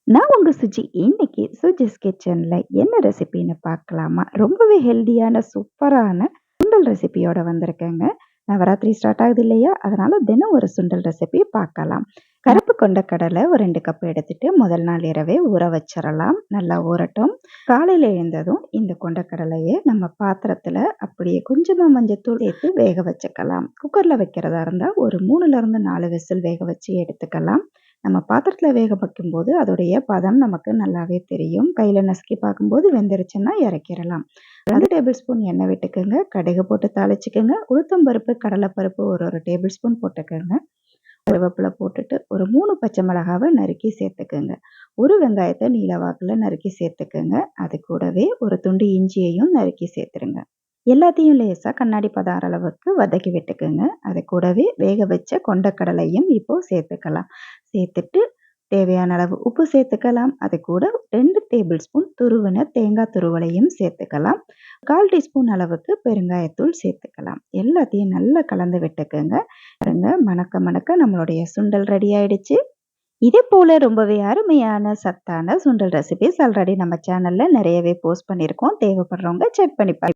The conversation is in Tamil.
நான் உங்க சுஜி. இன்னைக்கு சுஜிஸ் கிச்சன்ல என்ன ரெசிபின்னு பார்க்கலாமா? ரொம்பவே ஹெல்தியான சூப்பரான சுண்டல் ரெசிபியோட வந்திருக்கேங்க. நவராத்திரி ஸ்டார்ட் ஆகுது இல்லையா? அதனால தினம் ஒரு சுண்டல் ரெசிபி பார்க்கலாம். கருப்பு கொண்ட கடலை ஒரு 2 கப் எடுத்துட்டு முதல் நாள் இரவே ஊற வச்சிரலாம். நல்லா ஊறட்டும். காலையில எழுந்ததும் இந்த கொண்ட நம்ம பாத்திரத்துல அப்படியே கொஞ்சமா மஞ்சத்தூள் சேர்த்து வேக வச்சுக்கலாம். குக்கர்ல வைக்கிறதா இருந்தா ஒரு 3ல இருந்து 4 விசில் வேக வச்சு எடுத்துக்கலாம். நம்ம பாத்திரத்துல வேக வைக்கும்போது அதோடைய பதம் நமக்கு நல்லாவே தெரியும். கையில நசுக்கி பார்க்கும்போது வெந்துருச்சுன்னா இறக்கிரலாம். 2 டேபிள் ஸ்பூன் எண்ணெய் விட்டுக்கோங்க. கடுகு போட்டு தாளிச்சுக்கோங்க. உளுத்தம் பருப்பு, கடலைப்பருப்பு ஒரு டேபிள் ஸ்பூன் போட்டுக்கோங்க. கருவேப்பிலை போட்டுட்டு ஒரு 3 பச்சை மிளகாவை நறுக்கி சேர்த்துக்கோங்க. ஒரு வெங்காயத்தை நீல வாக்குல நறுக்கி சேர்த்துக்கோங்க. அது கூடவே ஒரு துண்டு இஞ்சியையும் நறுக்கி சேர்த்துருங்க. எல்லாத்தையும் லேசா கண்ணாடி பதம் ஆற அளவுக்கு வதக்கி விட்டுக்குங்க. அது கூடவே வேக வச்ச கொண்டக்கடலையும் இப்போ சேர்த்துக்கலாம். சேர்த்துட்டு தேவையான அளவு உப்பு சேர்த்துக்கலாம். அது கூட 2 டேபிள் ஸ்பூன் துருவின தேங்காய் துருவலையும் சேர்த்துக்கலாம். 1/4 டீஸ்பூன் அளவுக்கு பெருங்காயத்தூள் சேர்த்துக்கலாம். எல்லாத்தையும் நல்லா கலந்து விட்டுக்குங்க. பாருங்க, மணக்க மணக்க நம்மளுடைய சுண்டல் ரெடி ஆயிடுச்சு. இதே போல ரொம்பவே அருமையான சத்தான சுண்டல் ரெசிபிஸ் ஆல்ரெடி நம்ம சேனல்ல நிறையவே போஸ்ட் பண்ணியிருக்கோம். தேவைப்படுறவங்க செக் பண்ணி பாருங்க.